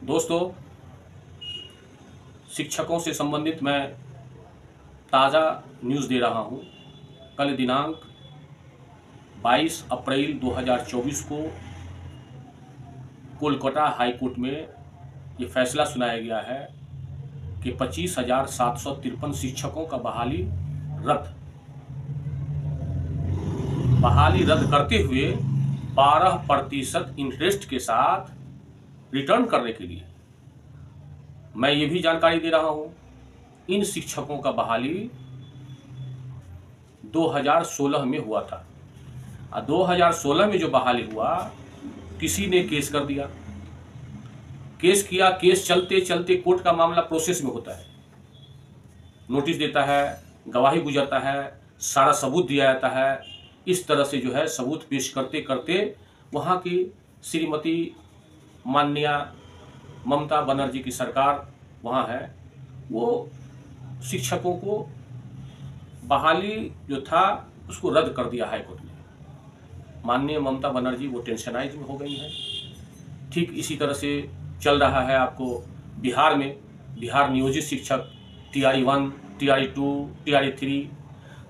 दोस्तों, शिक्षकों से संबंधित मैं ताज़ा न्यूज़ दे रहा हूं। कल दिनांक 22 अप्रैल 2024 को कोलकाता हाई कोर्ट में ये फैसला सुनाया गया है कि 25,753 शिक्षकों का बहाली रद्द करते हुए 12% इंटरेस्ट के साथ रिटर्न करने के लिए मैं ये भी जानकारी दे रहा हूं, इन शिक्षकों का बहाली 2016 में हुआ था और 2016 में जो बहाली हुआ, किसी ने केस कर दिया, केस किया, केस चलते चलते कोर्ट का मामला प्रोसेस में होता है, नोटिस देता है, गवाही गुजरता है, सारा सबूत दिया जाता है। इस तरह से जो है सबूत पेश करते करते वहाँ की श्रीमती माननीय ममता बनर्जी की सरकार वहाँ है, वो शिक्षकों को बहाली जो था उसको रद्द कर दिया हाई कोर्ट में। माननीय ममता बनर्जी वो टेंशनाइज में हो गई हैं। ठीक इसी तरह से चल रहा है आपको बिहार में, बिहार नियोजित शिक्षक TRE 1, TRE 2, TRE 3।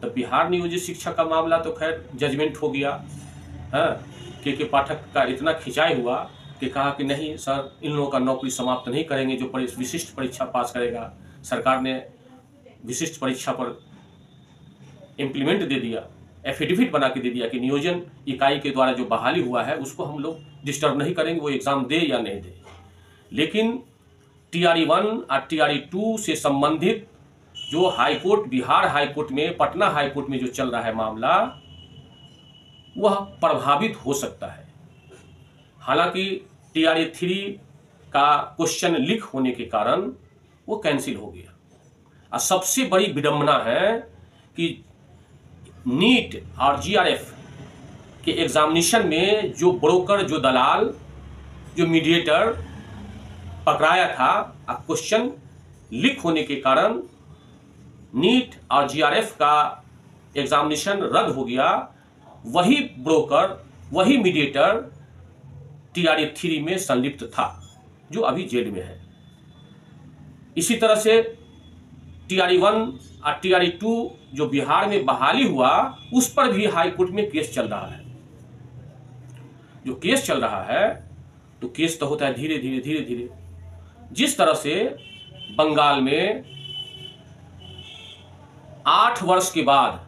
तो बिहार नियोजित शिक्षक का मामला तो खैर जजमेंट हो गया है। के पाठक का इतना खिंचाई हुआ कि कहा कि नहीं सर, इन लोगों का नौकरी समाप्त नहीं करेंगे जो विशिष्ट परीक्षा पास करेगा। सरकार ने विशिष्ट परीक्षा पर इम्प्लीमेंट दे दिया, एफिडेविट बना के दे दिया कि नियोजन इकाई के द्वारा जो बहाली हुआ है उसको हम लोग डिस्टर्ब नहीं करेंगे, वो एग्जाम दे या नहीं दे। लेकिन TRE 1 और TRE 2 से संबंधित जो high court, Bihar high court में, पटना हाई कोर्ट में जो चल रहा है मामला, वह प्रभावित हो सकता है। हालांकि TRE 3 का क्वेश्चन लीक होने के कारण वो कैंसिल हो गया। और सबसे बड़ी विडंबना है कि नीट और GRF के एग्जामिनेशन में जो ब्रोकर, जो दलाल, जो मीडिएटर पकड़ाया था, क्वेश्चन लीक होने के कारण नीट और GRF का एग्जामिनेशन रद्द हो गया। वही ब्रोकर, वही मीडिएटर TRE 3 में संलिप्त था, जो अभी जेल में है। इसी तरह से TRE 1 और TRE 2 जो बिहार में बहाली हुआ, उस पर भी हाई कोर्ट में केस चल रहा है। जो केस चल रहा है, तो केस तो होता है धीरे धीरे धीरे धीरे। जिस तरह से बंगाल में 8 वर्ष के बाद,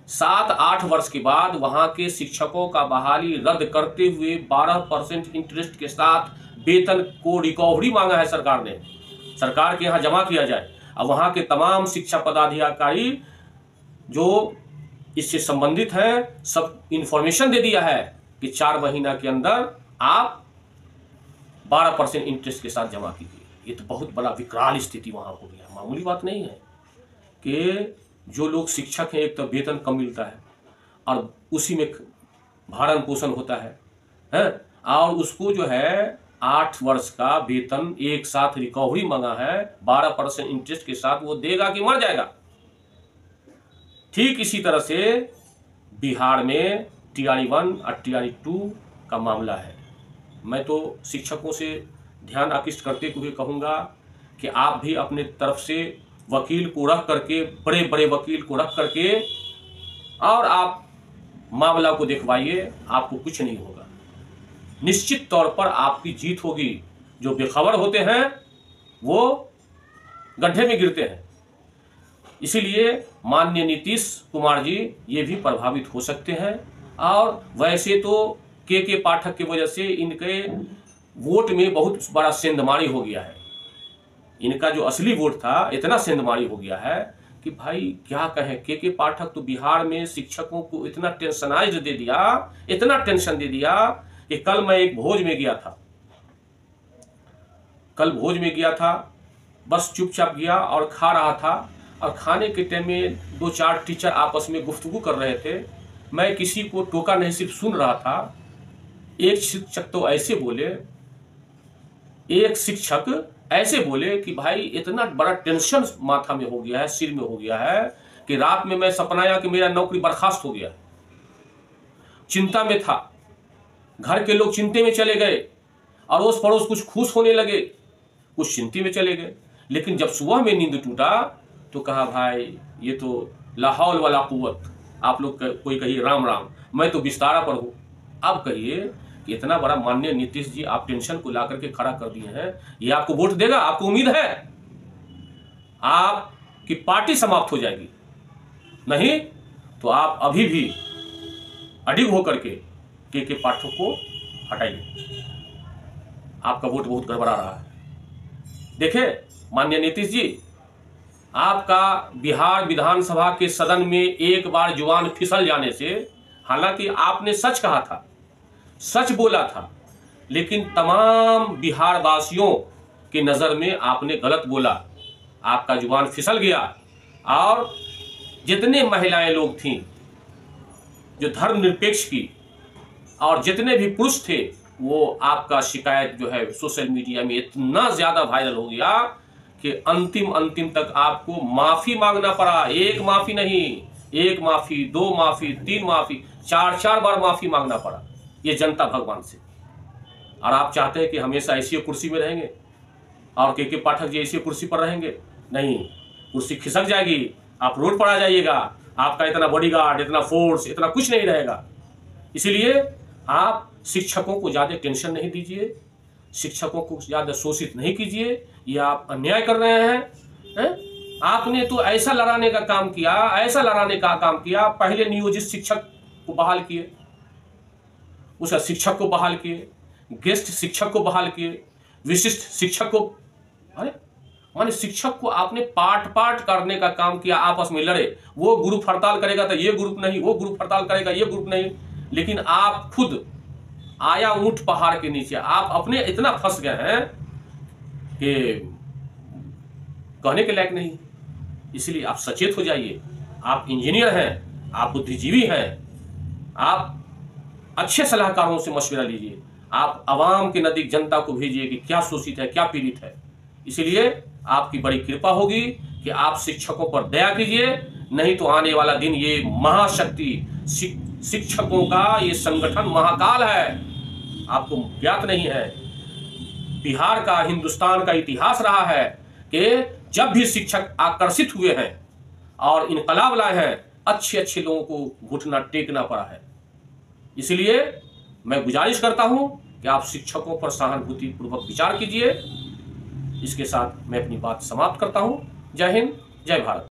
7-8 वर्ष के बाद वहां के शिक्षकों का बहाली रद्द करते हुए 12% इंटरेस्ट के साथ वेतन को रिकवरी मांगा है सरकार ने। सरकार के यहाँ जमा किया जाए और वहां के तमाम शिक्षा पदाधिकारी जो इससे संबंधित हैं, सब इंफॉर्मेशन दे दिया है कि 4 महीना के अंदर आप 12% इंटरेस्ट के साथ जमा कीजिए। ये तो बहुत बड़ा विकराल स्थिति वहां हो गया। मामूली बात नहीं है कि जो लोग शिक्षक हैं, एक तो वेतन कम मिलता है और उसी में भरण पोषण होता है, और उसको जो है 8 वर्ष का वेतन एक साथ रिकवरी मांगा है 12% इंटरेस्ट के साथ, वो देगा कि मर जाएगा। ठीक इसी तरह से बिहार में TRE 1 और TRE 2 का मामला है। मैं तो शिक्षकों से ध्यान आकृष्ट करते हुए कहूँगा कि आप भी अपने तरफ से वकील को रख करके, बड़े बड़े वकील को रख करके, और आप मामला को दिखवाइए, आपको कुछ नहीं होगा। निश्चित तौर पर आपकी जीत होगी। जो बेखबर होते हैं वो गड्ढे में गिरते हैं। इसीलिए माननीय नीतीश कुमार जी ये भी प्रभावित हो सकते हैं। और वैसे तो के पाठक की वजह से इनके वोट में बहुत बड़ा सेंधमारी हो गया है। इनका जो असली वोट था, इतना सेंधमारी हो गया है कि भाई क्या कहें। के पाठक तो बिहार में शिक्षकों को इतना टेंशनाइज दे दिया, इतना टेंशन दे दिया कि कल मैं एक भोज में गया था। कल भोज में गया था, बस चुपचाप गया और खा रहा था। और खाने के टाइम में 2-4 टीचर आपस में गुफ्तगू कर रहे थे। मैं किसी को टोका नहीं, सिर्फ सुन रहा था। एक शिक्षक तो ऐसे बोले, एक शिक्षक ऐसे बोले कि भाई इतना बड़ा टेंशन माथा में हो गया है, सिर में हो गया है कि रात में मैं सपना आया कि मेरा नौकरी बर्खास्त हो गया। चिंता में था, घर के लोग चिंता में चले गए अड़ोस पड़ोस कुछ खुश होने लगे, कुछ चिंता में चले गए। लेकिन जब सुबह में नींद टूटा तो कहा भाई ये तो ला हौल वला कुव्वत, आप लोग कोई कहिए राम राम, मैं तो बिस्तारा पर हूँ। अब कहिए कि इतना बड़ा माननीय नीतीश जी आप टेंशन को ला करके खड़ा कर दिए हैं, ये आपको वोट देगा? आपको उम्मीद है? आपकी पार्टी समाप्त हो जाएगी। नहीं तो आप अभी भी अडिग होकर के पाठक को हटाइए। आपका वोट बहुत गड़बड़ा रहा है। देखिए माननीय नीतीश जी, आपका बिहार विधानसभा के सदन में एक बार जुबान फिसल जाने से, हालांकि आपने सच कहा था, सच बोला था, लेकिन तमाम बिहार वासियों की नज़र में आपने गलत बोला, आपका जुबान फिसल गया। और जितने महिलाएं लोग थीं जो धर्मनिरपेक्ष की, और जितने भी पुरुष थे, वो आपका शिकायत जो है सोशल मीडिया में इतना ज़्यादा वायरल हो गया कि अंतिम तक आपको माफ़ी मांगना पड़ा। एक माफ़ी नहीं, एक माफ़ी, दो माफ़ी, तीन माफ़ी, चार बार माफ़ी मांगना पड़ा ये जनता भगवान से। और आप चाहते हैं कि हमेशा ऐसी कुर्सी में रहेंगे और के पाठक जी ऐसी कुर्सी पर रहेंगे? नहीं, कुर्सी खिसक जाएगी, आप रोड पर आ जाइएगा, आपका इतना बॉडीगार्ड, इतना फोर्स, इतना कुछ नहीं रहेगा। इसीलिए आप शिक्षकों को ज़्यादा टेंशन नहीं दीजिए, शिक्षकों को ज़्यादा शोषित नहीं कीजिए, ये आप अन्याय कर रहे हैं। आपने तो ऐसा लड़ाने का काम किया, ऐसा लड़ाने का काम किया, पहले नियोजित शिक्षक को बहाल किए, उस शिक्षक को बहाल किए, गेस्ट शिक्षक को बहाल किए, विशिष्ट शिक्षक को, अरे माने शिक्षक को आपने पार्ट करने का काम किया, आपस में लड़े। वो ग्रुप हड़ताल करेगा तो ये ग्रुप नहीं, वो ग्रुप हड़ताल करेगा ये ग्रुप नहीं। लेकिन आप खुद आया ऊंट पहाड़ के नीचे, आप अपने इतना फंस गए हैं कि कहने के लायक नहीं। इसलिए आप सचेत हो जाइए। आप इंजीनियर हैं, आप बुद्धिजीवी हैं, आप अच्छे सलाहकारों से मशवरा लीजिए, आप आवाम के नजदीक जनता को भेजिए कि क्या शोषित है, क्या पीड़ित है। इसलिए आपकी बड़ी कृपा होगी कि आप शिक्षकों पर दया कीजिए, नहीं तो आने वाला दिन ये महाशक्ति शिक्षकों का ये संगठन महाकाल है, आपको ज्ञात नहीं है। बिहार का, हिंदुस्तान का इतिहास रहा है कि जब भी शिक्षक आकर्षित हुए हैं और इनकलाब लाए हैं, अच्छे लोगों को घुटना टेकना पड़ा है। इसलिए मैं गुजारिश करता हूं कि आप शिक्षकों पर सहानुभूति पूर्वक विचार कीजिए। इसके साथ मैं अपनी बात समाप्त करता हूं। जय हिंद, जय भारत।